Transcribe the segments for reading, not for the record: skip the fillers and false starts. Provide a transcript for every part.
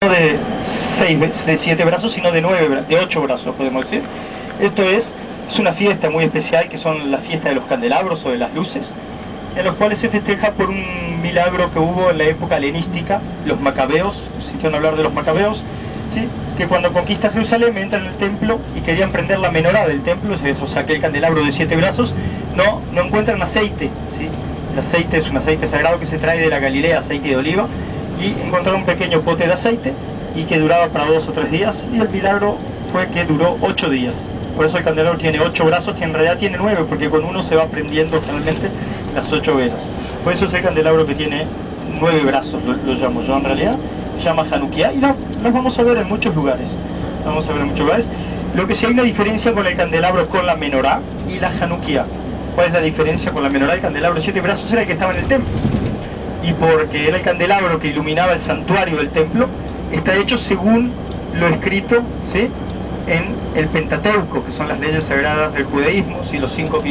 de 7 brazos, sino de 8 brazos, podemos decir. Esto es una fiesta muy especial, que son la fiesta de los candelabros o de las luces, en los cuales se festeja por un milagro que hubo en la época helenística, los macabeos, si quieren hablar de los macabeos, ¿sí? Que cuando conquistan Jerusalén entran en el templo y querían prender la menorá del templo, o sea, aquel candelabro de 7 brazos, no encuentran aceite, ¿sí? El aceite es un aceite sagrado que se trae de la Galilea, aceite de oliva, y encontraron un pequeño pote de aceite y que duraba para 2 o 3 días, y el milagro fue que duró 8 días. Por eso el candelabro tiene 8 brazos, que en realidad tiene 9, porque con uno se va prendiendo generalmente las 8 velas. Por eso es el candelabro que tiene 9 brazos, lo llamo yo en realidad, se llama Hanukkah, y los vamos a ver en muchos lugares. Lo que sí hay una diferencia con el candelabro con la menorá y la Hanukkah. ¿Cuál es la diferencia con la menorá? El candelabro de 7 brazos era el que estaba en el templo, y porque era el candelabro que iluminaba el santuario del templo, está hecho según lo escrito, ¿sí?, en el Pentateuco, que son las leyes sagradas del judaísmo, ¿sí?, los 5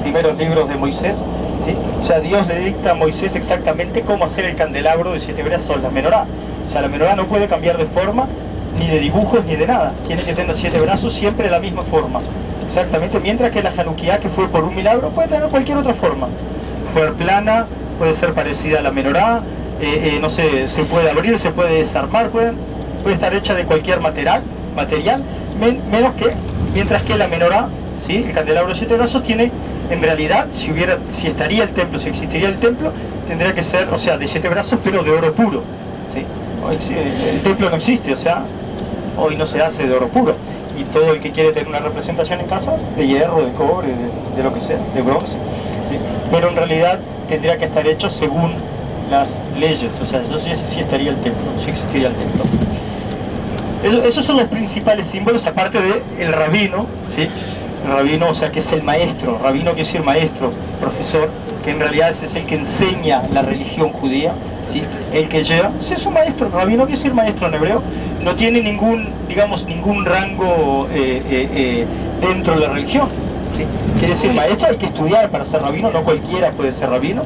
primeros libros de Moisés, ¿sí? O sea, Dios le dicta a Moisés exactamente cómo hacer el candelabro de 7 brazos, la menorá. O sea, la menorá no puede cambiar de forma, ni de dibujos, ni de nada. Tiene que tener 7 brazos siempre de la misma forma. Exactamente, mientras que la Hanukkah, que fue por un milagro, puede tener cualquier otra forma. Puede ser plana, puede ser parecida a la menorá, no sé, se puede abrir, se puede desarmar, puede estar hecha de cualquier material, menos que, mientras que la menorá, ¿sí?, el candelabro de 7 brazos tiene, en realidad, si estaría el templo, si existiría el templo, tendría que ser, o sea, de 7 brazos, pero de oro puro, ¿sí? El templo no existe, o sea, hoy no se hace de oro puro, y todo el que quiere tener una representación en casa, de hierro, de cobre, de lo que sea, de bronce, ¿sí? Pero en realidad tendría que estar hecho según las leyes, o sea, eso sí estaría el templo, sí existiría el templo. Esos son los principales símbolos, aparte del rabino, ¿sí? El rabino, o sea, que es el maestro. Rabino quiere decir maestro, profesor, que en realidad ese es el que enseña la religión judía, ¿sí? El que lleva, sí, es un maestro. Rabino quiere decir maestro en hebreo. No tiene ningún rango dentro de la religión, ¿sí? Quiere decir maestro, hay que estudiar para ser rabino, no cualquiera puede ser rabino.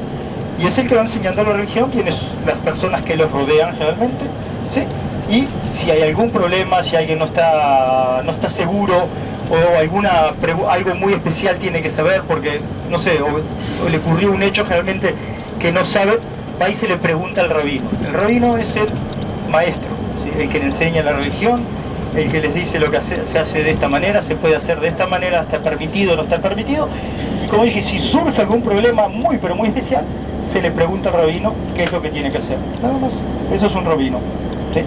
Y es el que va enseñando la religión, quienes las personas que los rodean generalmente, ¿sí? Y si hay algún problema, si alguien no está seguro, o algo muy especial tiene que saber, porque, no sé, o le ocurrió un hecho generalmente que no sabe, va y se le pregunta al rabino. El rabino es el maestro, ¿sí?, el que le enseña la religión, el que les dice lo que se hace de esta manera, se puede hacer de esta manera, está permitido o no está permitido. Y como dije, si surge algún problema muy, pero muy especial, se le pregunta al rabino qué es lo que tiene que hacer. Nada más, eso es un rabino, ¿sí?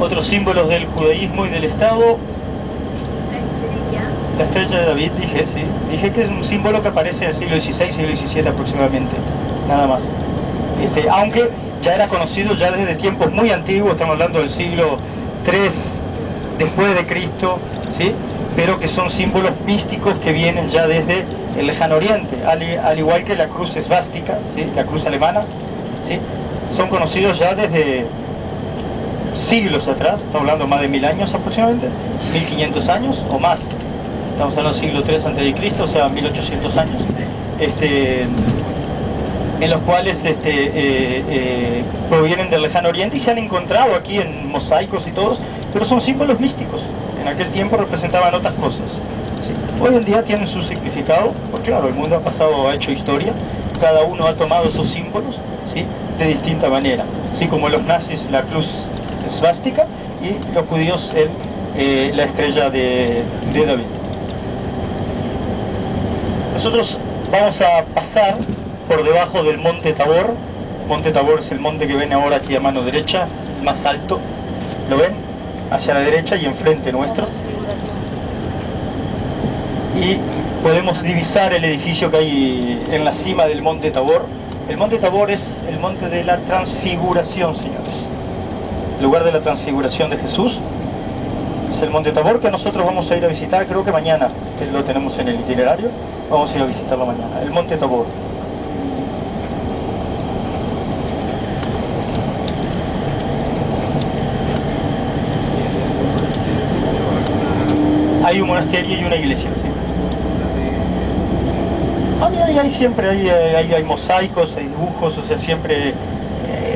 Otros símbolos del judaísmo y del Estado. La estrella de David, dije que es un símbolo que aparece en el siglo XVI, siglo XVII aproximadamente, nada más. Aunque ya era conocido ya desde tiempos muy antiguos, estamos hablando del siglo III después de Cristo, ¿sí?, pero que son símbolos místicos que vienen ya desde el lejano oriente, al igual que la cruz esvástica, ¿sí?, la cruz alemana, ¿sí?, son conocidos ya desde siglos atrás, estamos hablando más de 1000 años aproximadamente, 1500 años o más, estamos hablando del siglo III a.C., o sea 1800 años, en los cuales provienen del lejano oriente y se han encontrado aquí en mosaicos y todos, pero son símbolos místicos, en aquel tiempo representaban otras cosas, ¿sí? Hoy en día tienen su significado, porque claro, el mundo ha hecho historia, cada uno ha tomado sus símbolos, ¿sí?, de distinta manera, así como los nazis la cruz esvástica y los judíos la estrella de David. Nosotros vamos a pasar por debajo del monte Tabor. Monte Tabor es el monte que ven ahora aquí a mano derecha, más alto, ¿lo ven? Hacia la derecha y enfrente nuestro. Y podemos divisar el edificio que hay en la cima del monte Tabor. El monte Tabor es el monte de la transfiguración, señores. El lugar de la transfiguración de Jesús es el monte Tabor, que nosotros vamos a ir a visitar, creo que mañana, que lo tenemos en el itinerario, vamos a ir a visitarlo mañana, el monte Tabor. Hay un monasterio y una iglesia, ¿sí? Siempre hay mosaicos, hay dibujos, o sea, siempre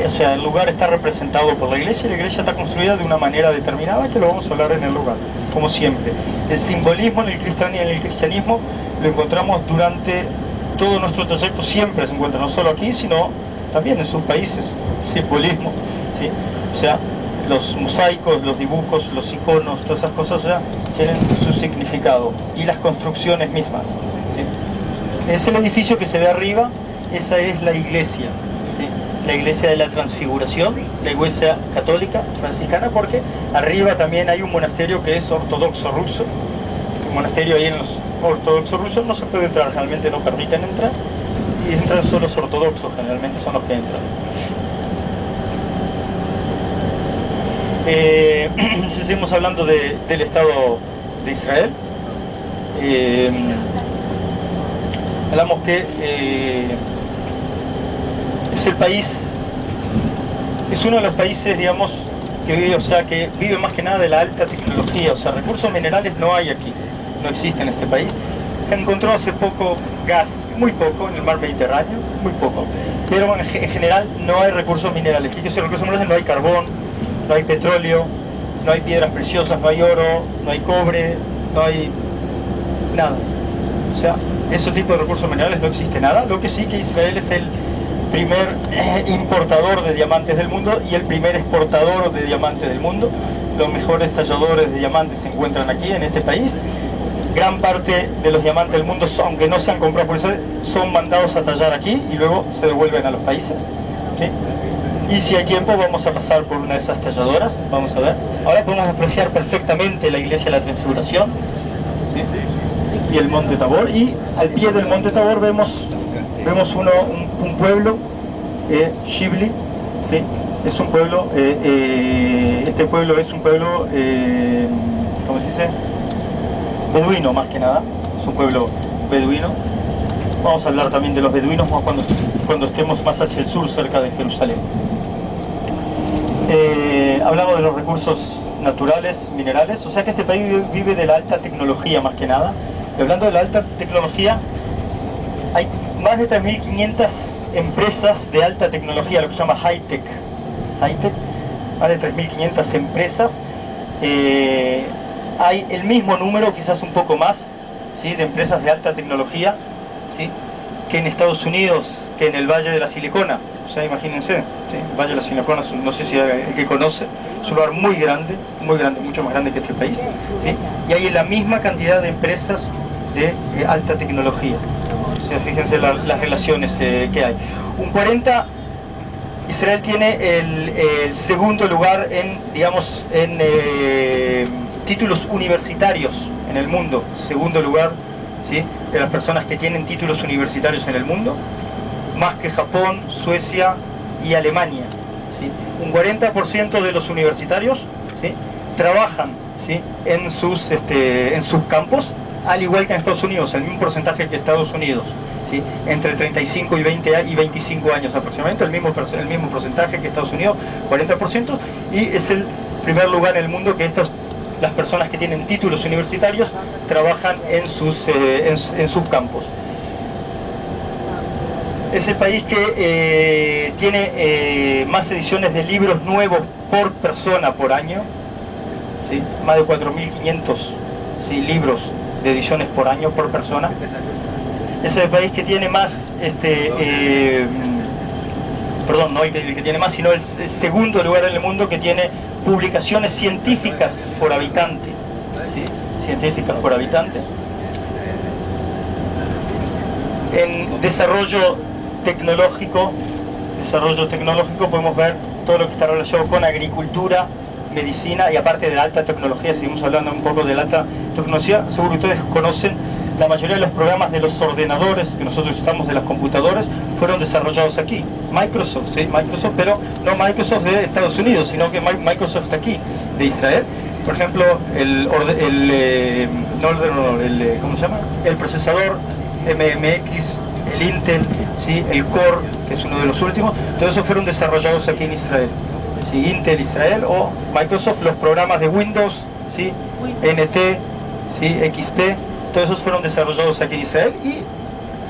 o sea, el lugar está representado por la iglesia está construida de una manera determinada que lo vamos a hablar en el lugar, como siempre. El simbolismo en el cristianismo lo encontramos durante todo nuestro trayecto, siempre se encuentra, no solo aquí, sino también en sus países, simbolismo, ¿sí? O sea, los mosaicos, los dibujos, los iconos, todas esas cosas ya tienen su significado, y las construcciones mismas, ¿sí? Es el edificio que se ve arriba, esa es la iglesia, ¿sí? La iglesia de la Transfiguración, la iglesia católica franciscana, porque arriba también hay un monasterio que es ortodoxo ruso. Un monasterio ahí en los ortodoxos rusos no se puede entrar, generalmente no permiten entrar, y entran solo los ortodoxos, generalmente son los que entran. Si seguimos hablando del Estado de Israel, hablamos que es el país, es uno de los países, digamos, que vive, o sea, que vive más que nada de la alta tecnología, o sea, recursos minerales no hay aquí, no existe en este país. Se encontró hace poco gas, muy poco, en el mar Mediterráneo, muy poco, pero en general no hay recursos minerales. ¿Qué quiero decir recursos minerales? No hay carbón, no hay petróleo, no hay piedras preciosas, no hay oro, no hay cobre, no hay nada. O sea, ese tipo de recursos minerales no existe nada. Lo que sí que Israel es el primer importador de diamantes del mundo y el primer exportador de diamantes del mundo. Los mejores talladores de diamantes se encuentran aquí, en este país. Gran parte de los diamantes del mundo, aunque no sean comprados por Israel, son mandados a tallar aquí y luego se devuelven a los países, ¿sí? Y si hay tiempo vamos a pasar por una de esas talladoras, vamos a ver. Ahora podemos apreciar perfectamente la iglesia de la Transfiguración, ¿sí? Y el monte Tabor, y al pie del monte Tabor vemos un pueblo, Shibli, ¿sí? Es un pueblo, este pueblo es un pueblo, ¿cómo se dice? Beduino más que nada, es un pueblo beduino. Vamos a hablar también de los beduinos más cuando estemos más hacia el sur, cerca de Jerusalén. Hablamos de los recursos naturales, minerales, o sea que este país vive de la alta tecnología más que nada. Y hablando de la alta tecnología, hay más de 3.500 empresas de alta tecnología, lo que se llama high-tech, más de 3.500 empresas. Hay el mismo número, quizás un poco más, ¿sí?, de empresas de alta tecnología, ¿sí?, que en Estados Unidos, que en el Valle de la Silicona. O sea, imagínense, ¿sí?, el Valle de la Silicona, no sé si el que conoce, es un lugar muy grande, mucho más grande que este país, ¿sí?, y hay la misma cantidad de empresas de alta tecnología. O sea, fíjense las relaciones que hay. Israel tiene el segundo lugar en, digamos, en títulos universitarios en el mundo, segundo lugar, ¿sí?, de las personas que tienen títulos universitarios en el mundo, más que Japón, Suecia y Alemania, ¿sí? Un 40% de los universitarios, ¿sí?, trabajan, ¿sí?, en sus campos, al igual que en Estados Unidos, el mismo porcentaje que Estados Unidos, ¿sí?, entre 35 y 25 años aproximadamente, el mismo porcentaje que Estados Unidos, 40%, y es el primer lugar en el mundo que las personas que tienen títulos universitarios trabajan en sus campos. Es el país que tiene más ediciones de libros nuevos por persona por año, ¿sí?, más de 4.500, ¿sí?, libros de ediciones por año por persona. Es el país que tiene más, perdón, no el que tiene más, sino el segundo lugar en el mundo que tiene publicaciones científicas por habitante, ¿sí?, científicas por habitante. En desarrollo tecnológico podemos ver todo lo que está relacionado con agricultura, medicina y aparte de la alta tecnología. Seguimos hablando un poco de la alta tecnología. Seguro que ustedes conocen la mayoría de los programas de los ordenadores que nosotros usamos, de las computadoras, fueron desarrollados aquí. Microsoft, ¿sí?, Microsoft, pero no Microsoft de Estados Unidos, sino que Microsoft aquí, de Israel. Por ejemplo, ¿cómo se llama? El procesador MMX, el Intel, ¿sí?, el Core, que es uno de los últimos, todos esos fueron desarrollados aquí en Israel. ¿Sí? Intel Israel o Microsoft, los programas de Windows, ¿sí?, NT, ¿sí?, XP, todos esos fueron desarrollados aquí en Israel. Y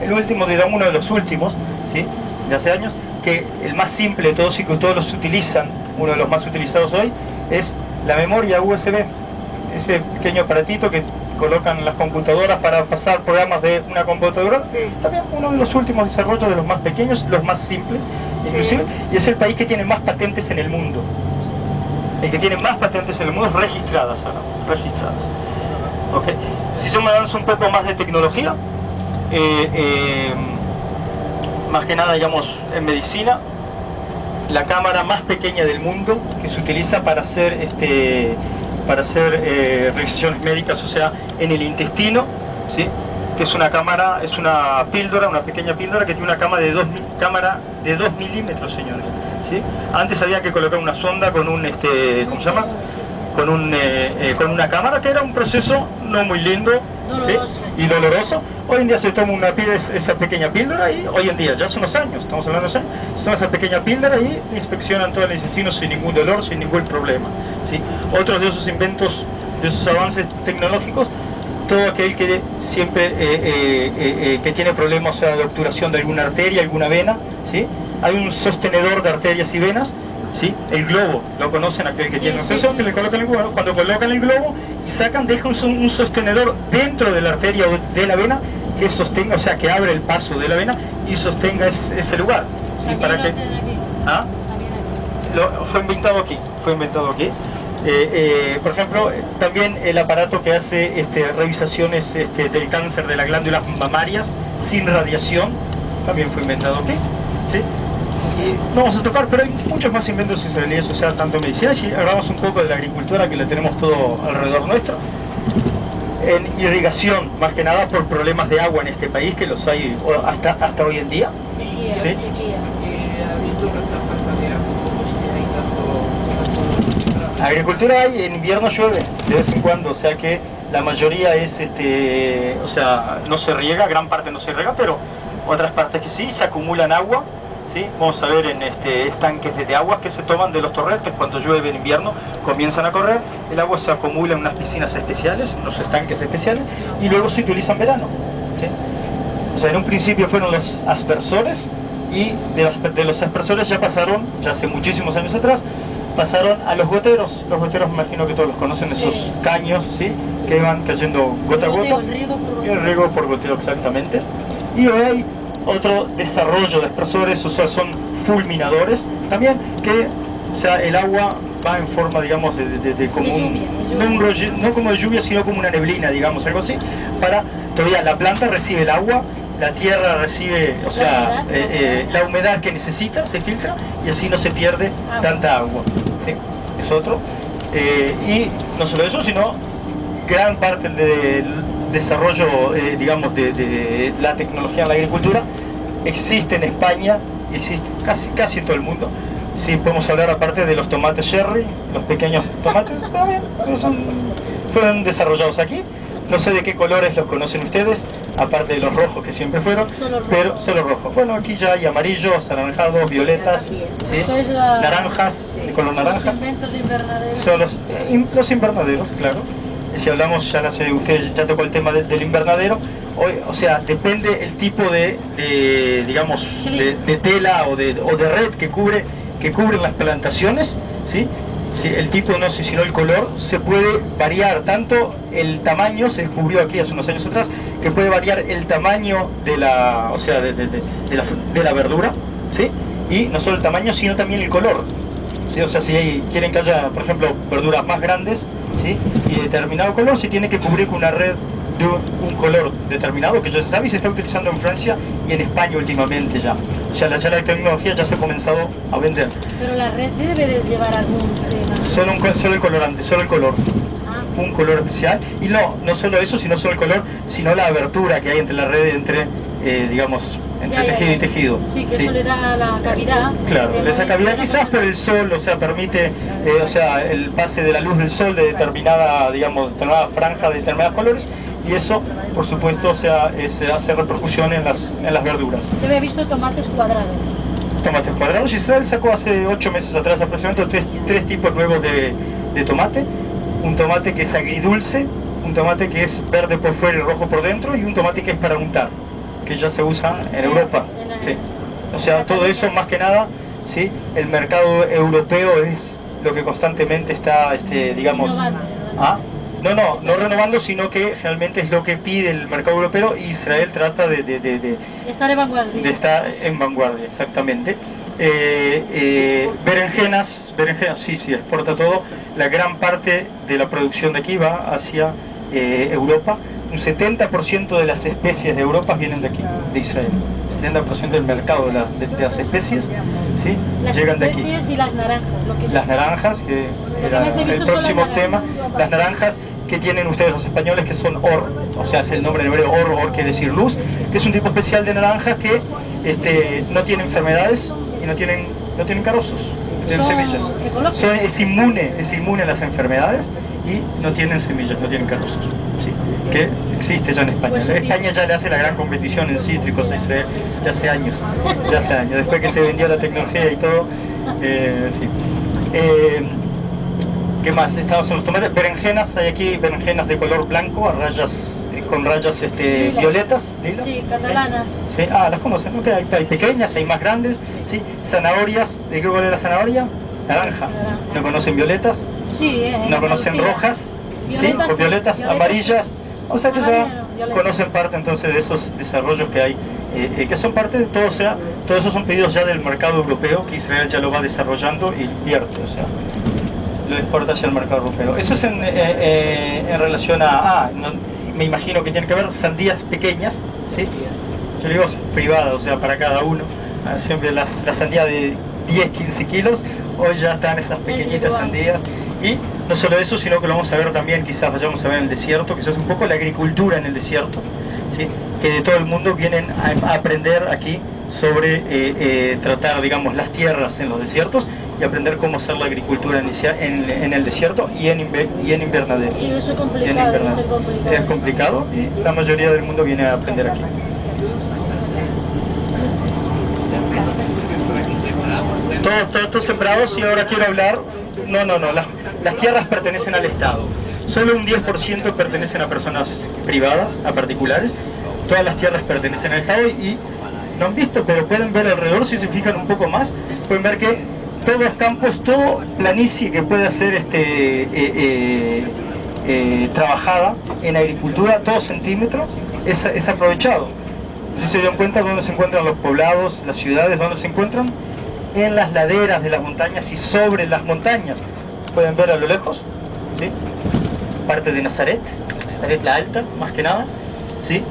el último, digamos, uno de los últimos, ¿sí?, de hace años, que el más simple de todos y que todos los utilizan, uno de los más utilizados hoy, es la memoria USB. Ese pequeño aparatito que colocan en las computadoras para pasar programas de una computadora, Sí. también uno de los últimos desarrollos, de los más pequeños, los más simples, inclusive, y es el país que tiene más patentes en el mundo. El que tiene más patentes en el mundo registradas ahora, registradas. ¿Okay? Si somos un poco más de tecnología, más que nada, digamos, en medicina, la cámara más pequeña del mundo que se utiliza para hacer revisiones médicas, o sea, en el intestino, ¿sí? Que es una cámara, es una píldora, una pequeña píldora que tiene una cámara de 2 milímetros, señores, ¿sí? Antes había que colocar una sonda con un, ¿cómo se llama? Con una cámara, que era un proceso no muy lindo, ¿sí? Y doloroso. Hoy en día se toma esa pequeña píldora y hoy en día, ya hace unos años, estamos hablando de años, se toma esa pequeña píldora y inspeccionan todo el intestino sin ningún dolor, sin ningún problema, ¿sí? Otros de esos inventos, de esos avances tecnológicos, todo aquel que siempre que tiene problemas, o sea, de obturación de alguna arteria, alguna vena, ¿sí? Hay un sostenedor de arterias y venas, ¿sí? El globo, lo conocen, aquel que tiene una presión, que le colocan el globo. Cuando colocan el globo y sacan, dejan un sostenedor dentro de la arteria o de la vena que sostenga, o sea, que abre el paso de la vena y sostenga ese lugar, ¿sí? Para que... ¿Ah? Fue inventado aquí, por ejemplo, también el aparato que hace revisaciones del cáncer de las glándulas mamarias sin radiación, también fue inventado aquí, ¿sí? No vamos a tocar, pero hay muchos más inventos israelíes, o sea, tanto en medicina, y hablamos un poco de la agricultura, que la tenemos todo alrededor nuestro, en irrigación, más que nada por problemas de agua en este país, que los hay hasta hoy en día. Sequía, ¿Sí? sequía. Habiendo tanta falta de agua, como si hay tanto... Agricultura hay, en invierno llueve, de vez en cuando, o sea que la mayoría es, o sea, no se riega, gran parte no se riega, pero otras partes que sí, se acumulan agua, ¿sí? Vamos a ver en estanques de aguas que se toman de los torrentes cuando llueve en invierno, comienzan a correr, el agua se acumula en unas piscinas especiales, unos estanques especiales, y luego se utiliza en verano, ¿sí? O sea, en un principio fueron los aspersores, y de los aspersores ya pasaron, ya hace muchísimos años atrás, pasaron a los goteros. Los goteros, me imagino que todos los conocen, esos caños, ¿sí? Que van cayendo gota a gota. Y el riego por goteo, exactamente. Y hoy hay otro desarrollo de aspersores, o sea, son fulminadores también, que, o sea, el agua va en forma, digamos, de como no como de lluvia, sino como una neblina, digamos, algo así, para, todavía la planta recibe el agua, la tierra recibe, o sea, la humedad que necesita, se filtra, y así no se pierde tanta agua, ¿sí? Es otro. Y no solo eso, sino gran parte del desarrollo, digamos, de la tecnología en la agricultura existe en España y existe casi en todo el mundo. Sí, podemos hablar aparte de los tomates cherry, los pequeños tomates, también fueron desarrollados aquí. No sé de qué colores los conocen ustedes, aparte de los rojos que siempre fueron, pero solo rojos. Bueno, aquí ya hay amarillos, anaranjados, violetas, ¿sí? Naranjas, de color naranja. Los inventos de invernadero. Son los invernaderos, claro. Si hablamos, usted ya tocó el tema del invernadero, hoy, o sea, depende el tipo digamos, de tela o de red que cubren las plantaciones, ¿sí? Sí, el tipo, no sé, sino el color, se puede variar, tanto el tamaño, se descubrió aquí hace unos años atrás, que puede variar el tamaño de la, o sea, de la verdura, ¿sí? Y no solo el tamaño, sino también el color, ¿sí? O sea, si quieren que haya, por ejemplo, verduras más grandes, ¿sí? Y de determinado color, se tiene que cubrir con una red de un color determinado, que ya se sabe y se está utilizando en Francia y en España últimamente ya. O sea, la tecnología ya se ha comenzado a vender. Pero la red debe de llevar algún tema. Solo el colorante, solo el color. Un color especial. Y no solo eso, sino solo el color, sino la abertura que hay entre la red, digamos, entre tejido y tejido. Sí, que eso le da la cavidad. Claro, esa cavidad quizás por el sol, o sea, permite, o sea, el pase de la luz del sol de determinada, digamos, determinada franja de determinados colores, y eso, por supuesto, o sea, se hace repercusión en las verduras. Yo había visto tomates cuadrados. Tomates cuadrados. Israel sacó hace 8 meses atrás aproximadamente tres tipos nuevos de tomate. Un tomate que es agridulce, un tomate que es verde por fuera y rojo por dentro, y un tomate que es para untar, que ya se usa en Europa. Sí. O sea, todo eso más que nada, ¿sí? El mercado europeo es lo que constantemente está, digamos... Innovando, ¿Ah? No renovando, sino que realmente es lo que pide el mercado europeo, y Israel trata de estar en vanguardia. de estar en vanguardia, exactamente. Berenjenas, sí, exporta todo. La gran parte de la producción de aquí va hacia Europa. Un 70% de las especies de Europa vienen de aquí, de Israel. 70% del mercado de las especies, ¿sí? Las Llegan de aquí. especies y las naranjas. Las naranjas, que era me he visto el solo próximo naranjas. tema. Las naranjas que tienen ustedes los españoles, que son or, o sea, es el nombre en hebreo, or quiere decir luz, que es un tipo especial de naranjas que no tiene enfermedades y no tienen carozos, no tienen semillas. Es inmune a las enfermedades y no tienen semillas, no tienen carozos. ¿Sí? Que existe ya en España. Pues España ya le hace la gran competición en cítricos a Israel ya hace años, después que se vendió la tecnología y todo, sí. ¿Qué más? Estamos en los tomates. Berenjenas, hay aquí berenjenas de color blanco, a rayas, con rayas violetas. ¿Lila? Sí, catalanas. Sí, las conocen, ¿no? Hay pequeñas, hay más grandes, ¿sí? Zanahorias, ¿de qué color es la zanahoria? Naranja. ¿No conocen violetas? Sí, ¿No conocen rojas? Violetas, ¿Sí? ¿O violetas, amarillas? O sea que ya violetas. conocen parte entonces de esos desarrollos que hay, que son parte de todo, o sea, todos esos son pedidos ya del mercado europeo, que Israel ya lo va desarrollando y invierte, o sea, lo exporta hacia el mercado europeo. Eso es en relación a, me imagino que tiene que ver sandías pequeñas, ¿sí? Yo digo privadas, o sea, para cada uno. Siempre la sandía de 10, 15 kilos, hoy ya están esas pequeñitas sandías. Y no solo eso, sino que lo vamos a ver también, quizás vayamos a ver en el desierto, quizás un poco la agricultura en el desierto, ¿sí? Que de todo el mundo vienen a aprender aquí sobre tratar, digamos, las tierras en los desiertos y aprender cómo hacer la agricultura en el desierto y en invernadero. Sí, eso es complicado, Es complicado y la mayoría del mundo viene a aprender aquí. Todos sembrados, y ahora quiero hablar... No, las tierras pertenecen al Estado. Solo un 10% pertenecen a personas privadas, a particulares. Todas las tierras pertenecen al Estado y no han visto, pero pueden ver alrededor, si se fijan un poco más, pueden ver que todos los campos, todo planicie que pueda ser trabajada en agricultura, todo centímetro, es aprovechado. Si se dieron cuenta dónde se encuentran los poblados, las ciudades, dónde se encuentran, en las laderas de las montañas y sobre las montañas. Pueden ver a lo lejos, ¿sí? Parte de Nazaret la Alta, más que nada, ¿sí?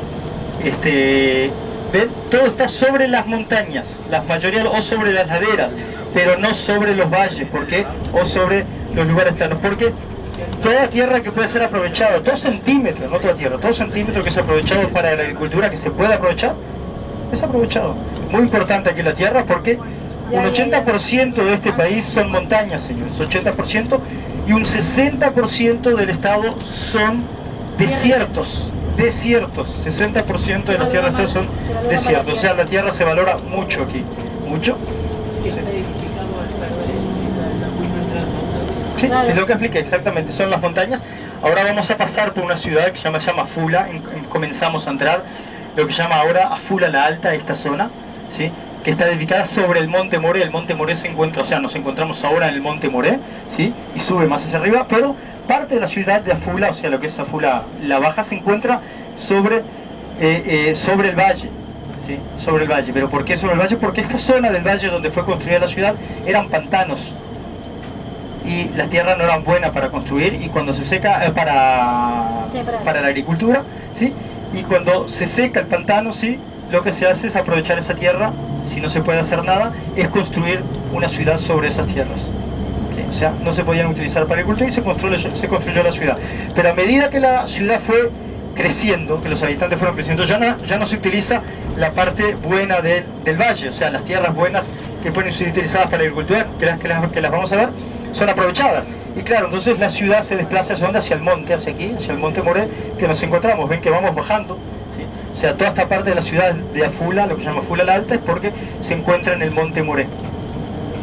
¿Ven? Todo está sobre las montañas, la mayoría, o sobre las laderas, pero no sobre los valles, ¿por qué? O sobre los lugares planos, porque toda tierra que puede ser aprovechada, todo centímetro, no toda tierra, todo centímetro que es aprovechado para la agricultura, que se puede aprovechar, es aprovechado. Muy importante aquí la tierra, porque un 80% de este país son montañas, señores, 80%, y un 60% del estado son desiertos, 60% de las tierras son desiertos, o sea, la tierra se valora mucho aquí, mucho. Sí, es lo que expliqué, exactamente, son las montañas. Ahora vamos a pasar por una ciudad que se llama Afula, comenzamos a entrar, lo que se llama ahora Afula la Alta, esta zona, ¿sí? Que está dedicada sobre el Monte Moré. El Monte Moré se encuentra, o sea, nos encontramos ahora en el Monte Moré, ¿sí? Y sube más hacia arriba, pero parte de la ciudad de Afula, o sea, lo que es Afula la Baja, se encuentra sobre el valle, ¿sí? Sobre el valle. ¿Pero por qué sobre el valle? Porque esta zona del valle donde fue construida la ciudad eran pantanos y la tierra no era buena para construir, y cuando se seca, para la agricultura, ¿sí? Y cuando se seca el pantano, ¿sí? Lo que se hace es aprovechar esa tierra. Si no se puede hacer nada, es construir una ciudad sobre esas tierras, ¿sí? O sea, no se podían utilizar para agricultura y se construyó la ciudad. Pero a medida que la ciudad fue creciendo, que los habitantes fueron creciendo, ya no se utiliza la parte buena del valle, o sea, las tierras buenas que pueden ser utilizadas para la agricultura, que las vamos a ver, son aprovechadas. Y claro, entonces la ciudad se desplaza hacia el monte, hacia aquí, hacia el Monte Moré, que nos encontramos. Ven que vamos bajando, ¿sí? O sea, toda esta parte de la ciudad de Afula, lo que se llama Afula la Alta, es porque se encuentra en el Monte Moré,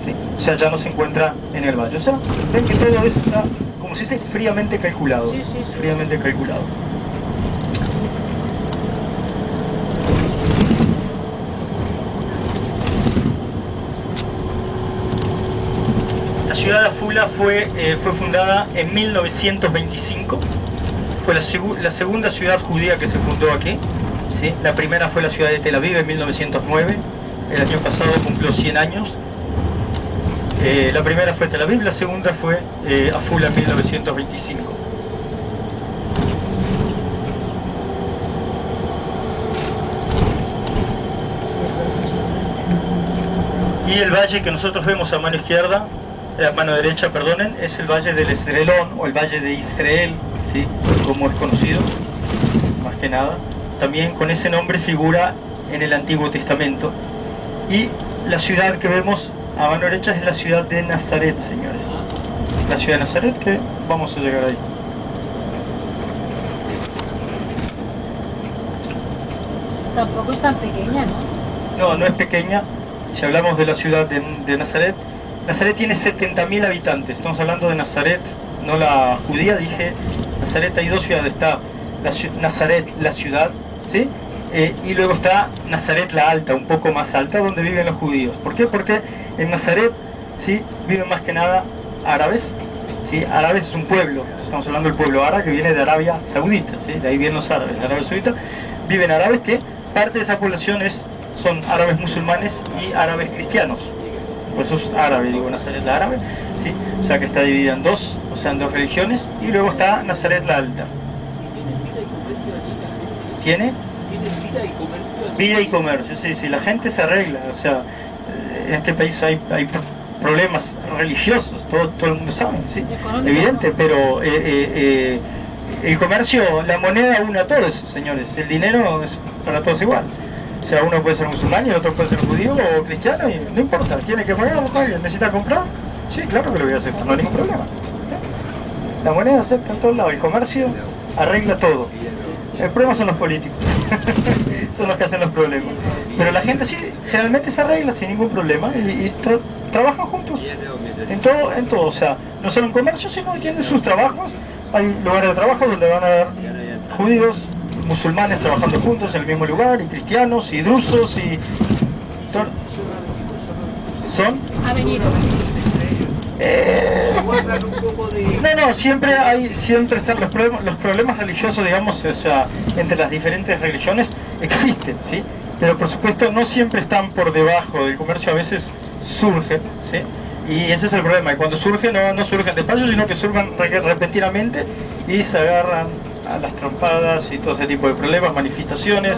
¿sí? O sea, ya no se encuentra en el valle. O sea, ven que todo está, como se dice, fríamente calculado. Sí. Fríamente calculado. ciudad de Afula fue fundada en 1925. Fue la segunda ciudad judía que se fundó aquí, ¿sí? La primera fue la ciudad de Tel Aviv en 1909. El año pasado cumplió 100 años. La primera fue Tel Aviv, la segunda fue Afula en 1925. Y el valle que nosotros vemos a mano izquierda, a mano derecha, perdonen, es el valle del Esdrelón o el valle de Israel, ¿sí? Como es conocido, más que nada. También con ese nombre figura en el Antiguo Testamento. Y la ciudad que vemos a mano derecha es la ciudad de Nazaret, señores. La ciudad de Nazaret, que vamos a llegar ahí. Tampoco es tan pequeña, ¿no? No, no es pequeña. Si hablamos de la ciudad de Nazaret, Nazaret tiene 70.000 habitantes. Estamos hablando de Nazaret, no la judía. Dije, Nazaret hay dos ciudades. Está Nazaret, la ciudad, ¿sí? Y luego está Nazaret la alta, un poco más alta, donde viven los judíos. ¿Por qué? Porque en Nazaret, ¿sí?, viven más que nada árabes, ¿sí? Árabes es un pueblo, estamos hablando del pueblo árabe que viene de Arabia Saudita, ¿sí? De ahí vienen los árabes, de Arabia Saudita. Viven árabes que parte de esa población son árabes musulmanes y árabes cristianos. Pues eso es árabe, digo, Nazaret la árabe, ¿sí? O sea que está dividida en dos, o sea, en dos religiones. Y luego está Nazaret la alta. ¿Tiene? Vida y comercio, sí, sí, la gente se arregla, o sea, en este país hay problemas religiosos, todo el mundo sabe, sí, evidente, pero el comercio, la moneda une a todos, señores, el dinero es para todos igual. O sea, uno puede ser musulmán y el otro puede ser judío o cristiano y no importa, tiene que pagar, necesita comprar, sí, claro que lo voy a aceptar, no hay ningún problema. La moneda acepta en todos lados, el comercio arregla todo. El problema son los políticos, son los que hacen los problemas. Pero la gente sí, generalmente se arregla sin ningún problema y trabajan juntos. En todo, o sea, no solo en comercio, sino que tienen sus trabajos. Hay lugares de trabajo donde van a haber judíos, musulmanes trabajando juntos en el mismo lugar, y cristianos, y drusos, y... ¿Son? Ha venido. No, siempre están los problemas religiosos, digamos, o sea, entre las diferentes religiones existen, ¿sí? Pero por supuesto no siempre están por debajo del comercio, a veces surgen, ¿sí? Y ese es el problema, y cuando surgen no surgen despacio, sino que surgen repentinamente y se agarran a las trompadas y todo ese tipo de problemas, manifestaciones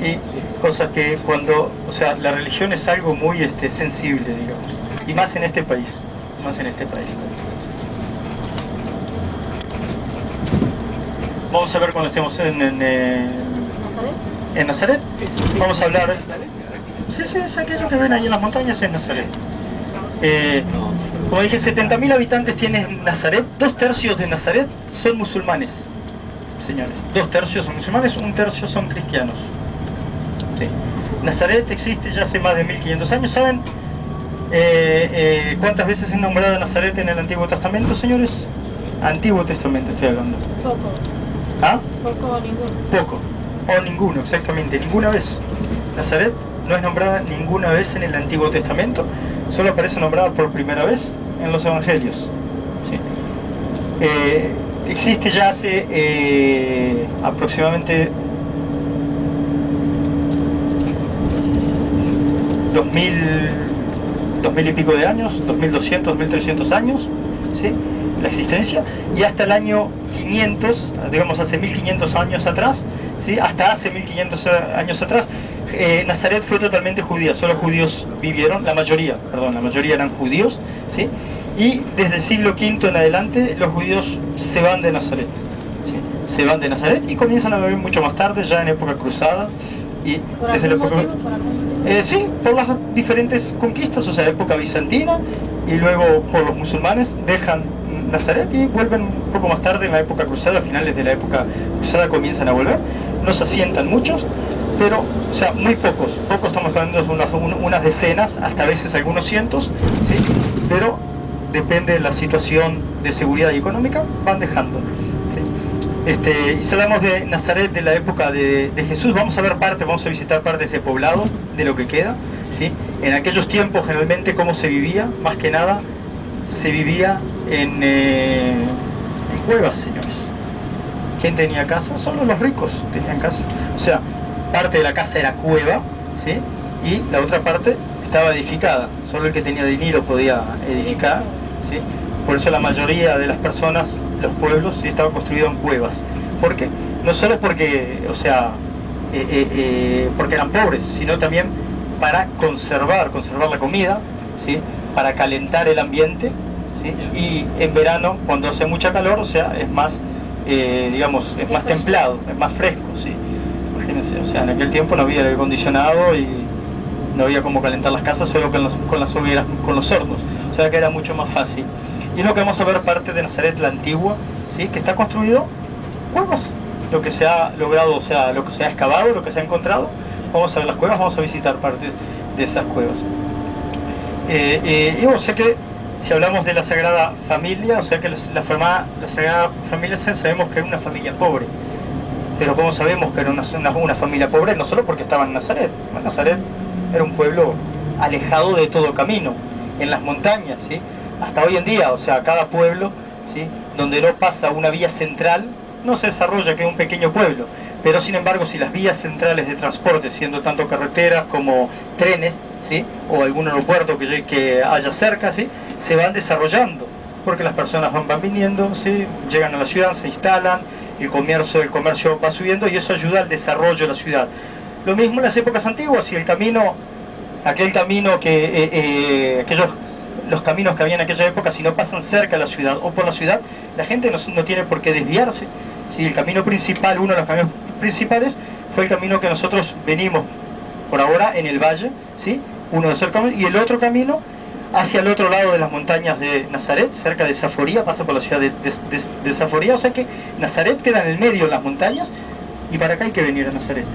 y cosas que cuando, o sea, la religión es algo muy sensible, digamos, y más en este país. Vamos a ver cuando estemos en Nazaret. Vamos a hablar. Sí, es aquello que ven ahí en las montañas, en Nazaret. Como dije, 70.000 habitantes tiene Nazaret. 2/3 de Nazaret son musulmanes, señores. 2/3 son musulmanes, 1/3 son cristianos. Sí. Nazaret existe ya hace más de 1500 años. ¿Saben cuántas veces es nombrado Nazaret en el Antiguo Testamento, señores? Antiguo Testamento estoy hablando. Poco. ¿Ah? Poco o ninguno. Poco. O ninguno, exactamente. Ninguna vez. Nazaret no es nombrada ninguna vez en el Antiguo Testamento. Solo aparece nombrada por primera vez en los Evangelios. ¿Sí? Existe ya hace aproximadamente 2000 y pico de años, 2200, 2300 años, ¿sí?, la existencia, y hasta el año 500, digamos hace 1500 años atrás, ¿sí?, hasta hace 1500 años atrás, Nazaret fue totalmente judía, solo judíos vivieron, la mayoría eran judíos, ¿sí?, y desde el siglo V en adelante los judíos se van de Nazaret, ¿sí?, se van de Nazaret y comienzan a vivir mucho más tarde, ya en época cruzada, y ¿Por desde la algún época... motivo? ¿Por algún motivo? Sí, por las diferentes conquistas, o sea, época bizantina, y luego por los musulmanes dejan Nazaret y vuelven un poco más tarde en la época cruzada, a finales de la época cruzada comienzan a volver, no se asientan muchos, pero, o sea, muy pocos, estamos hablando de unas decenas, hasta a veces algunos cientos, ¿sí?, pero depende de la situación de seguridad y económica, van dejando, ¿sí? Y si hablamos de Nazaret de la época de Jesús, vamos a visitar parte de ese poblado, de lo que queda, ¿sí? En aquellos tiempos generalmente cómo se vivía, más que nada se vivía en cuevas, señores. ¿Quién tenía casa? Solo los ricos tenían casa. O sea, parte de la casa era cueva, ¿sí? Y la otra parte estaba edificada. Solo el que tenía dinero podía edificar, ¿sí? Por eso la mayoría de las personas, los pueblos, sí, estaban construidos en cuevas. ¿Por qué? No solo porque, o sea, porque eran pobres, sino también para conservar la comida, ¿sí? Para calentar el ambiente, ¿sí? Y en verano, cuando hace mucha calor, o sea, es más, digamos, es más templado, es más fresco, ¿sí? Imagínense, o sea, en aquel tiempo no había aire acondicionado y no había cómo calentar las casas, solo con las hogueras, con los hornos, o sea que era mucho más fácil. Y es lo que vamos a ver parte de Nazaret la antigua, ¿sí? Que está construido cuevas, lo que se ha logrado, o sea, lo que se ha excavado, lo que se ha encontrado. Vamos a ver las cuevas, vamos a visitar partes de esas cuevas. Y o sea que si hablamos de la Sagrada Familia, o sea que la Sagrada Familia sabemos que era una familia pobre. Pero ¿cómo sabemos que era una familia pobre? No solo porque estaba en Nazaret. Nazaret era un pueblo alejado de todo camino, en las montañas, ¿sí? Hasta hoy en día, o sea, cada pueblo, ¿sí? Donde no pasa una vía central, no se desarrolla, que es un pequeño pueblo. Pero sin embargo, si las vías centrales de transporte, siendo tanto carreteras como trenes, ¿sí? O algún aeropuerto que haya cerca, ¿sí? Se van desarrollando, porque las personas van viniendo, ¿sí? Llegan a la ciudad, se instalan, el comercio va subiendo y eso ayuda al desarrollo de la ciudad. Lo mismo en las épocas antiguas, y los caminos que había en aquella época, si no pasan cerca de la ciudad o por la ciudad, la gente no tiene por qué desviarse. Si el camino principal, uno de los caminos principales, fue el camino que nosotros venimos por ahora en el valle, ¿sí? Uno de esos caminos, y el otro camino hacia el otro lado de las montañas de Nazaret, cerca de Saforía, pasa por la ciudad de Saforía, o sea que Nazaret queda en el medio de las montañas, y para acá hay que venir a Nazaret.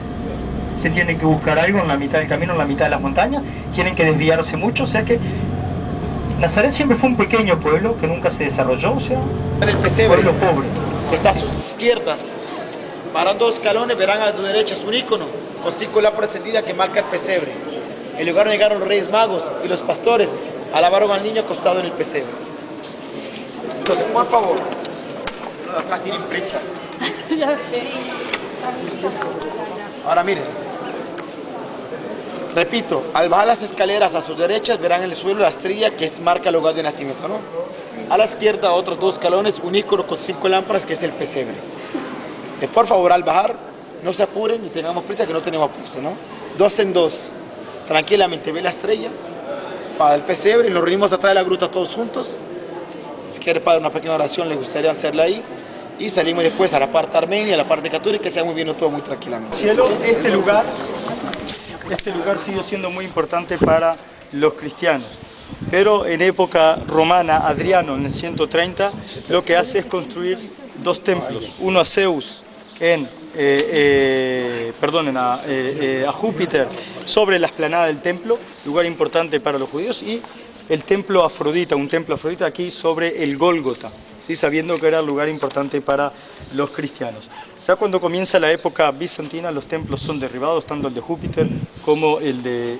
Se tienen que buscar algo en la mitad del camino, en la mitad de las montañas, tienen que desviarse mucho, o sea que Nazaret siempre fue un pequeño pueblo que nunca se desarrolló, o sea, el pesebre, pueblo pobre. está a sus izquierdas. Parando 2 escalones verán a sus derechas un ícono con 5 lámparas encendidas que marca el pesebre. El lugar donde llegaron los reyes magos y los pastores alabaron al niño acostado en el pesebre. Entonces, por favor, los de atrás tienen prisa. Ahora miren. Repito, al bajar las escaleras a sus derechas verán en el suelo la estrella que marca el lugar de nacimiento, ¿no? A la izquierda otros 2 escalones, un ícono con 5 lámparas que es el pesebre. Por favor, al bajar, no se apuren ni tengamos prisa que no tenemos prisa, ¿no? 2 en 2, tranquilamente ve la estrella para el pesebre y nos reunimos atrás de la gruta todos juntos. Si quiere para una pequeña oración, le gustaría hacerla ahí. Y salimos después a la parte armenia, a la parte católica, que se muy bien todo muy tranquilamente. Cielo, este lugar siguió siendo muy importante para los cristianos. Pero en época romana, Adriano, en el 130, lo que hace es construir 2 templos. Uno a Zeus, a Júpiter, sobre la explanada del templo, lugar importante para los judíos, y el templo Afrodita, un templo Afrodita aquí sobre el Gólgota, ¿sí? Sabiendo que era un lugar importante para los cristianos. Ya cuando comienza la época bizantina, los templos son derribados, tanto el de Júpiter como el de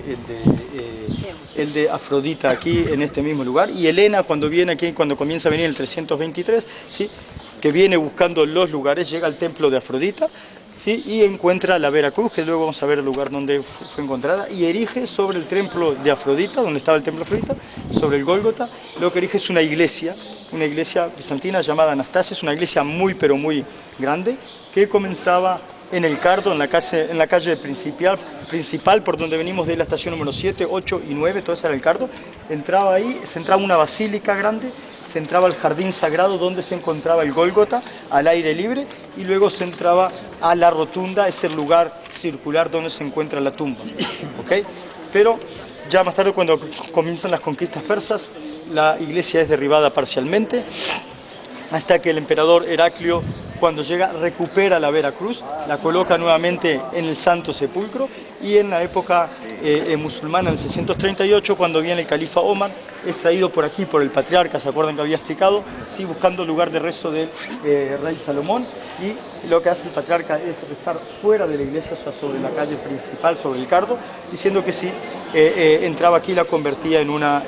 Afrodita aquí en este mismo lugar. Y Helena, cuando viene aquí, cuando comienza a venir el 323, ¿sí? Que viene buscando los lugares, llega al templo de Afrodita, ¿sí? Y encuentra la Veracruz, que luego vamos a ver el lugar donde fue encontrada, y erige sobre el templo de Afrodita, donde estaba el templo de Afrodita, sobre el Gólgota, lo que erige es una iglesia bizantina llamada Anastasia, es una iglesia muy pero muy grande, que comenzaba en el Cardo, en la calle principal, por donde venimos de la estación número 7, 8 y 9, todo eso era el Cardo. Entraba ahí, se entraba una basílica grande, se entraba al jardín sagrado donde se encontraba el Gólgota, al aire libre, y luego se entraba a la rotunda, es el lugar circular donde se encuentra la tumba. ¿Okay? Pero ya más tarde, cuando comienzan las conquistas persas, la iglesia es derribada parcialmente, hasta que el emperador Heraclio, cuando llega, recupera la Veracruz, la coloca nuevamente en el Santo Sepulcro, y en la época musulmana, en el 638, cuando viene el califa Omar, es traído por aquí, por el patriarca, ¿se acuerdan que había explicado? Sí, buscando lugar de rezo del rey Salomón, y lo que hace el patriarca es rezar fuera de la iglesia, o sea, sobre la calle principal, sobre el Cardo, diciendo que si entraba aquí y la convertía en una,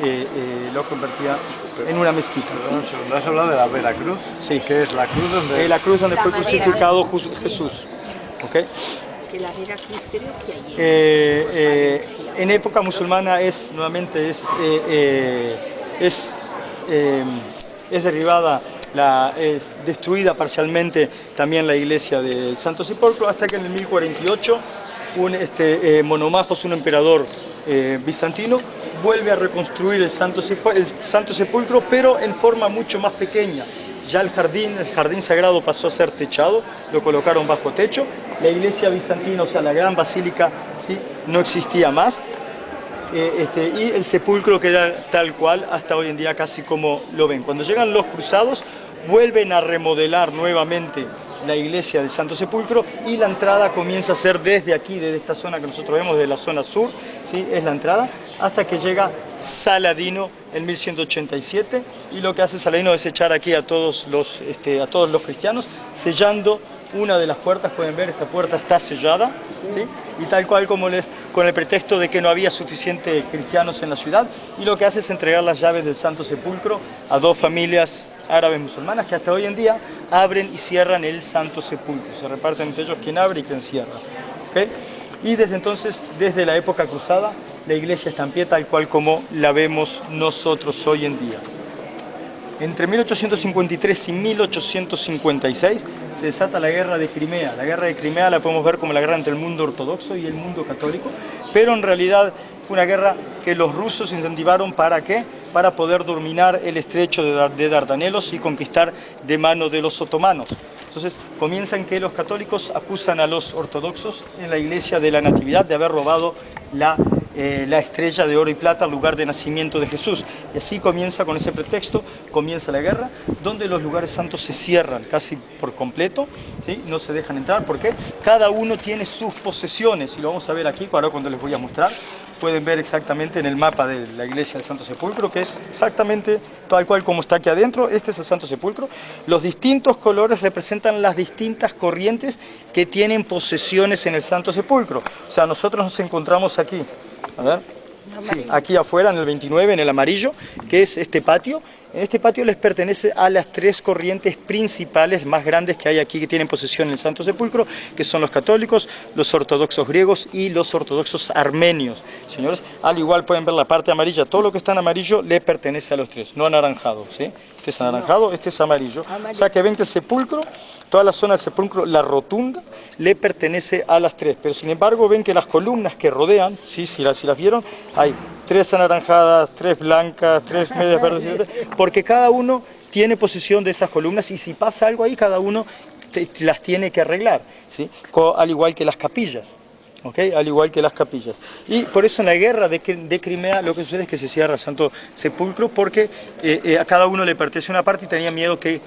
mezquita. Perdón, un segundo, has hablado de la Veracruz. Sí. ¿Qué es la cruz donde...? La cruz donde fue crucificado Jesús. ¿Okay? Que la Veracruz creo que allí. En época musulmana es derribada, es destruida parcialmente también la iglesia del Santo Sepulcro, hasta que en el 1048 Monomajos, un emperador bizantino, vuelve a reconstruir el Santo Sepulcro, pero en forma mucho más pequeña. Ya el jardín sagrado pasó a ser techado, lo colocaron bajo techo. La iglesia bizantina, o sea, la gran basílica, ¿sí?, no existía más. Y el sepulcro queda tal cual hasta hoy en día, casi como lo ven. Cuando llegan los cruzados, vuelven a remodelar nuevamente la iglesia del Santo Sepulcro y la entrada comienza a ser desde aquí, desde esta zona que nosotros vemos, de la zona sur, ¿sí?, es la entrada, hasta que llega Saladino en 1187, y lo que hace Saladino es echar aquí a todos los cristianos, sellando una de las puertas. Pueden ver, esta puerta está sellada, ¿sí?, y tal cual como con el pretexto de que no había suficientes cristianos en la ciudad, y lo que hace es entregar las llaves del Santo Sepulcro a dos familias árabes musulmanas que hasta hoy en día abren y cierran el Santo Sepulcro. Se reparten entre ellos quién abre y quién cierra. ¿Okay? Y desde entonces, desde la época cruzada, la iglesia está en pie tal cual como la vemos nosotros hoy en día. Entre 1853 y 1856 se desata la Guerra de Crimea. La Guerra de Crimea la podemos ver como la guerra entre el mundo ortodoxo y el mundo católico, pero en realidad fue una guerra que los rusos incentivaron. ¿Para qué? Para poder dominar el estrecho de Dardanelos y conquistar de mano de los otomanos. Entonces comienzan que los católicos acusan a los ortodoxos en la iglesia de la Natividad de haber robado la estrella de oro y plata, lugar de nacimiento de Jesús. Y así comienza, con ese pretexto, comienza la guerra, donde los lugares santos se cierran casi por completo, ¿sí?, no se dejan entrar, porque cada uno tiene sus posesiones, y lo vamos a ver aquí, ahora cuando les voy a mostrar. Pueden ver exactamente en el mapa de la iglesia del Santo Sepulcro, que es exactamente tal cual como está aquí adentro. Este es el Santo Sepulcro. Los distintos colores representan las distintas corrientes que tienen posesiones en el Santo Sepulcro. O sea, nosotros nos encontramos aquí, a ver, sí, aquí afuera en el 29, en el amarillo, que es este patio. En este patio les pertenece a las tres corrientes principales más grandes que hay aquí, que tienen posesión en el Santo Sepulcro, que son los católicos, los ortodoxos griegos y los ortodoxos armenios. Señores, al igual pueden ver la parte amarilla, todo lo que está en amarillo le pertenece a los tres, no anaranjado, ¿sí? Este es anaranjado, este es amarillo. O sea que ven que el sepulcro, toda la zona del sepulcro, la rotunda, le pertenece a las tres, pero sin embargo ven que las columnas que rodean, ¿sí?, si las vieron, hay 3 anaranjadas, 3 blancas, 3 medias verdes, porque cada uno tiene posesión de esas columnas, y si pasa algo ahí, cada uno las tiene que arreglar, ¿sí?, al igual que las capillas. ¿Okay? Al igual que las capillas. Y por eso en la guerra de Crimea lo que sucede es que se cierra el Santo Sepulcro, porque a cada uno le pertenece una parte, y tenía miedo que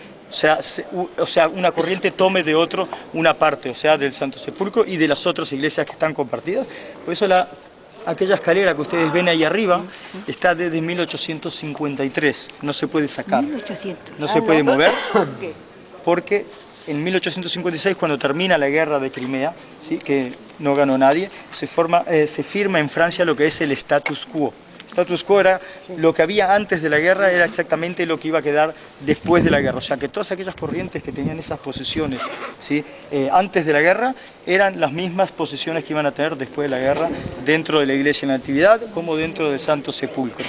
una corriente tome de otro una parte, o sea, del Santo Sepulcro y de las otras iglesias que están compartidas. Por eso aquella escalera que ustedes ven ahí arriba está desde 1853, no se puede sacar, 1800. no se puede mover, porque en 1856, cuando termina la guerra de Crimea, ¿sí?, que no ganó nadie, se firma en Francia lo que es el status quo. Status quo era lo que había antes de la guerra, era exactamente lo que iba a quedar después de la guerra. O sea que todas aquellas corrientes que tenían esas posesiones, ¿sí?, antes de la guerra, eran las mismas posesiones que iban a tener después de la guerra dentro de la iglesia en la Natividad como dentro del Santo Sepulcro.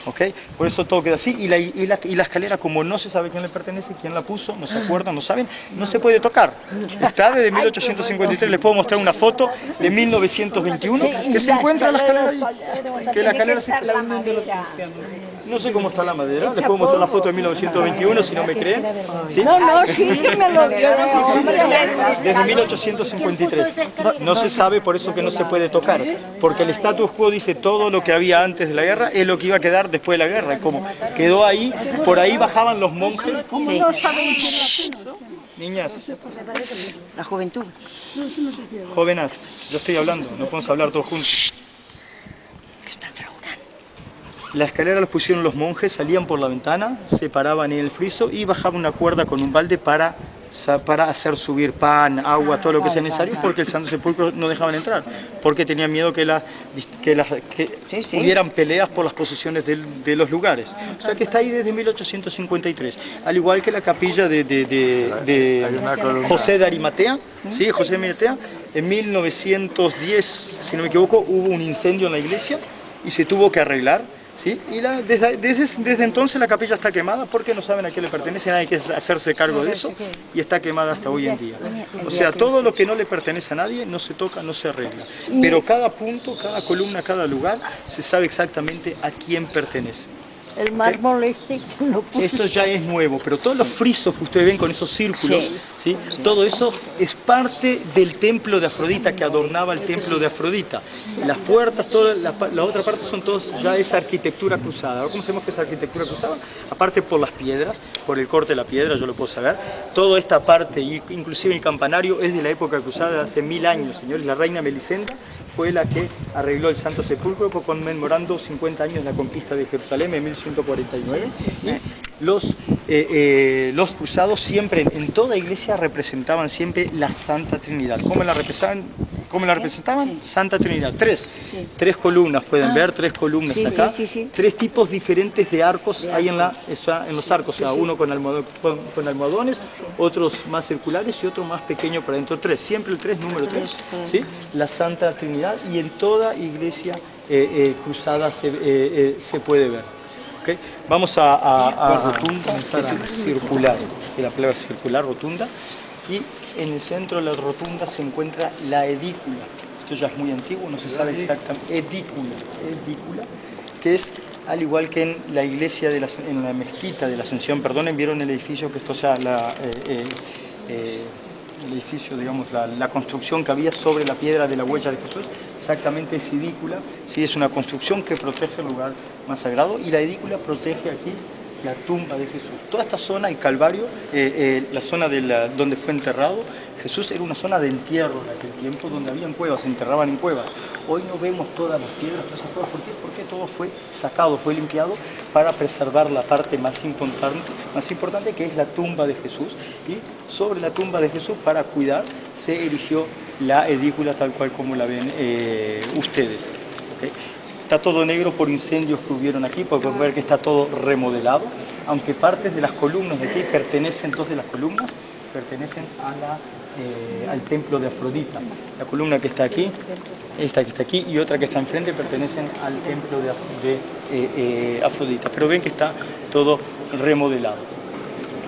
¿Okay? Por eso todo queda así, y la escalera, como no se sabe quién le pertenece, quién la puso, no se acuerdan, no saben, no se puede tocar. Está desde 1853, les puedo mostrar una foto de 1921, que se encuentra la escalera ahí. Que la escalera no sé cómo está la madera, les puedo mostrar la foto de 1921 si no me creen. ¿Sí? No, sí, me lo dio. Desde 1853. No se sabe, por eso que no se puede tocar, porque el status quo dice todo lo que había antes de la guerra es lo que iba a quedar después de la guerra. Como quedó ahí, por ahí bajaban los monjes. Sí. Niñas, La juventud. jóvenes, yo estoy hablando, no podemos hablar todos juntos. La escalera los pusieron los monjes, salían por la ventana, se paraban en el friso y bajaban una cuerda con un balde para para hacer subir pan, agua, todo lo que sea necesario, porque el Santo Sepulcro no dejaban entrar, porque tenían miedo que hubieran peleas por las posesiones de los lugares. O sea que está ahí desde 1853, al igual que la capilla de José de Arimatea, ¿sí? José de Arimatea, en 1910, si no me equivoco, hubo un incendio en la iglesia y se tuvo que arreglar. ¿Sí? Y desde entonces la capilla está quemada porque no saben a qué le pertenece, nadie quiere hacerse cargo de eso y está quemada hasta hoy en día. O sea, todo lo que no le pertenece a nadie no se toca, no se arregla. Pero cada punto, cada columna, cada lugar se sabe exactamente a quién pertenece. El mármol Esto ya es nuevo, pero todos los frisos que ustedes ven con esos círculos, ¿sí? Todo eso es parte del templo de Afrodita, que adornaba el templo de Afrodita. Las puertas, toda la otra parte son todos ya esa arquitectura cruzada. ¿Cómo sabemos que es arquitectura cruzada? Aparte por las piedras, por el corte de la piedra, yo lo puedo saber. Toda esta parte, inclusive el campanario, es de la época cruzada, de hace 1000 años, señores. La reina Melisenda fue la que arregló el Santo Sepulcro conmemorando 50 años de la conquista de Jerusalén en 1149. Los cruzados siempre, en toda iglesia, representaban siempre la Santa Trinidad. ¿Cómo la representaban? Santa Trinidad. Tres columnas, pueden ver, tres columnas acá. Tres tipos diferentes de arcos hay en los arcos, o sea, uno con almohadones, otros más circulares y otro más pequeño para adentro. Siempre el 3, número 3, ¿sí? La Santa Trinidad, y en toda iglesia cruzada se puede ver. ¿Okay? Vamos a comenzar a circular, la palabra circular, rotunda, y en el centro de la rotunda se encuentra la edícula. Esto ya es muy antiguo, no se sabe exactamente. Edícula, que es al igual que en la iglesia, en la mezquita de la Ascensión, perdonen, vieron el edificio, que esto sea el edificio, digamos, la construcción que había sobre la piedra de la huella de Jesús, exactamente es edícula, ¿sí? Es una construcción que protege el lugar más sagrado, y la edícula protege aquí la tumba de Jesús. Toda esta zona, el Calvario, la zona donde fue enterrado Jesús, era una zona de entierro en aquel tiempo, donde habían cuevas, se enterraban en cuevas. Hoy no vemos todas las piedras, todas esas cuevas. ¿Por qué? Porque todo fue sacado, fue limpiado para preservar la parte más importante, que es la tumba de Jesús. Y sobre la tumba de Jesús, para cuidar, se erigió la edícula tal cual como la ven ustedes. ¿Okay? Está todo negro por incendios que hubieron aquí, pueden ver que está todo remodelado, aunque partes de las columnas de aquí pertenecen, dos de las columnas pertenecen al templo de Afrodita. La columna que está aquí, esta que está aquí y otra que está enfrente pertenecen al templo de Afrodita, pero ven que está todo remodelado.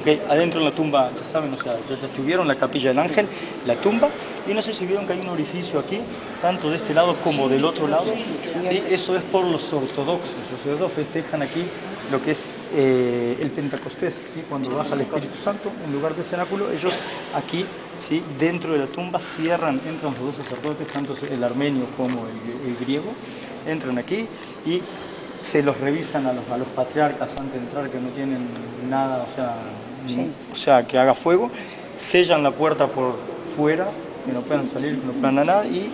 Okay. Adentro en la tumba, ya saben, o sea, ya estuvieron la capilla del ángel, la tumba, y no sé si vieron que hay un orificio aquí, tanto de este lado como del otro lado. ¿Sí? Eso es por los ortodoxos. Los ortodoxos festejan aquí lo que es el Pentecostés, ¿sí? Cuando baja el Espíritu Santo en lugar del cenáculo, ellos aquí, ¿sí? Dentro de la tumba entran los dos sacerdotes, tanto el armenio como el griego, entran aquí y se los revisan a los patriarcas antes de entrar, que no tienen nada, o sea, que haga fuego, sellan la puerta por fuera, que no puedan salir, que no puedan nada, y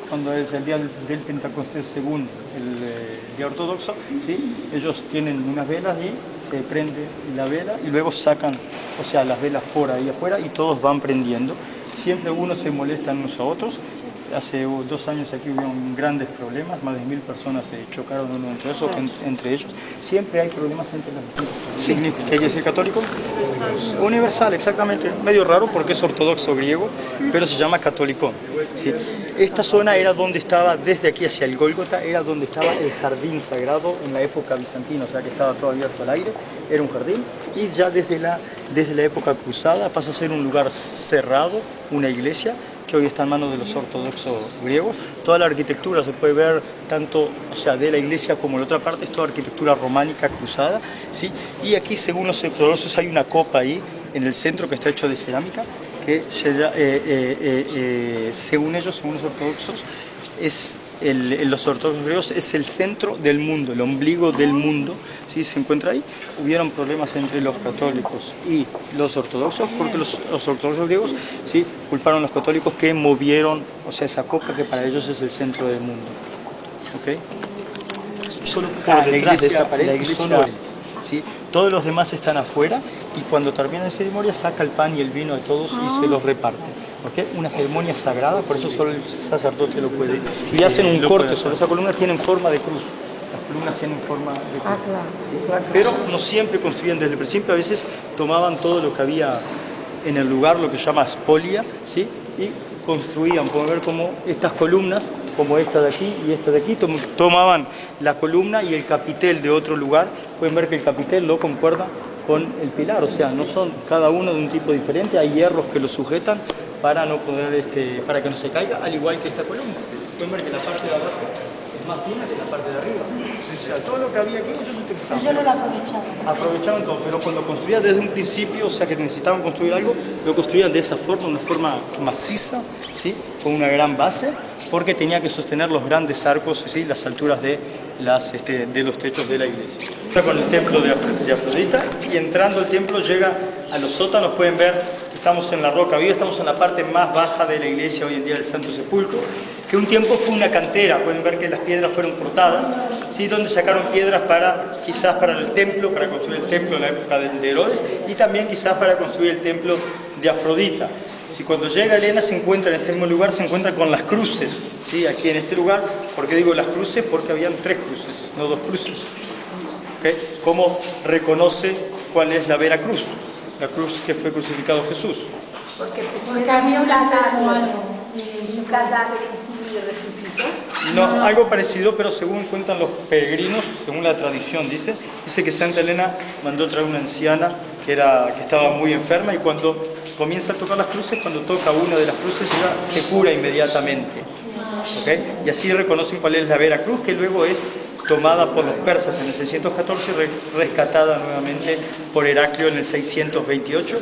cuando es el día del Pentecostés, según el día ortodoxo, ¿sí? Ellos tienen unas velas y se prende la vela y luego sacan, o sea, las velas por ahí afuera y todos van prendiendo. Siempre unos se molestan unos a otros. Hace 2 años aquí hubo grandes problemas, más de 1000 personas se chocaron uno entre ellos. Siempre hay problemas entre las distintas. ¿Significa que hay que ser católico? Universal, exactamente. Medio raro porque es ortodoxo griego, pero se llama catolicón. ¿Sí? Esta zona era donde estaba, desde aquí hacia el Gólgota, era donde estaba el jardín sagrado en la época bizantina, o sea que estaba todo abierto al aire, era un jardín, y ya desde la época cruzada pasa a ser un lugar cerrado, una iglesia, que hoy está en manos de los ortodoxos griegos. Toda la arquitectura se puede ver tanto, o sea, de la iglesia como la otra parte, es toda arquitectura románica cruzada, ¿sí? Y aquí, según los ortodoxos, hay una copa ahí en el centro que está hecho de cerámica, que según ellos, según los ortodoxos, los ortodoxos griegos es el centro del mundo, el ombligo del mundo, ¿sí? Se encuentra ahí. Hubieron problemas entre los católicos y los ortodoxos, porque los ortodoxos griegos, ¿sí? Culparon a los católicos que movieron, o sea, esa copa que para ellos es el centro del mundo. ¿Okay? Solo por detrás de esa pared, ¿sí? Todos los demás están afuera y cuando termina la ceremonia saca el pan y el vino de todos y se los reparte. ¿Okay? Una ceremonia sagrada, por eso solo el sacerdote lo puede. Si hacen un corte sobre esa columna, tienen forma de cruz. Las columnas tienen forma de cruz. claro. Pero no siempre construían desde el principio, a veces tomaban todo lo que había en el lugar, lo que se llama spolia, ¿sí? Y construían, pueden ver como estas columnas, como esta de aquí y esta de aquí, tomaban la columna y el capitel de otro lugar, pueden ver que el capitel lo concuerda con el pilar, o sea, no son cada uno de un tipo diferente, hay hierros que lo sujetan para no poder, para que no se caiga, al igual que esta columna. Pueden ver que la parte de abajo es más fina que la parte de arriba. O sea, todo lo que había aquí ellos utilizaban. Yo no lo aprovechaba. Aprovechaban todo, pero cuando construían desde un principio, o sea que necesitaban construir algo, lo construían de esa forma, una forma maciza, ¿sí? Con una gran base, porque tenía que sostener los grandes arcos, ¿sí? Las alturas de los techos de la iglesia. Está con el templo de Afrodita y entrando al templo llega a los sótanos, pueden ver, estamos en la roca viva, estamos en la parte más baja de la iglesia hoy en día del Santo Sepulcro, que un tiempo fue una cantera, pueden ver que las piedras fueron cortadas, ¿sí? Donde sacaron piedras quizás para el templo, para construir el templo en la época de Herodes, y también quizás para construir el templo de Afrodita. Si cuando llega Elena se encuentra en este mismo lugar, se encuentra con las cruces, ¿sí? Aquí en este lugar. ¿Por qué digo las cruces? Porque habían 3 cruces, no 2 cruces. ¿Okay? ¿Cómo reconoce cuál es la vera cruz? La cruz que fue crucificado Jesús. Porque había un Lázaro. No, algo parecido, pero según cuentan los peregrinos, según la tradición dice que Santa Elena mandó traer una anciana que estaba muy enferma y cuando comienza a tocar las cruces, cuando toca una de las cruces ya se cura inmediatamente. ¿Okay? Y así reconocen cuál es la vera cruz, que luego es tomada por los persas en el 614 y rescatada nuevamente por Heraclio en el 628.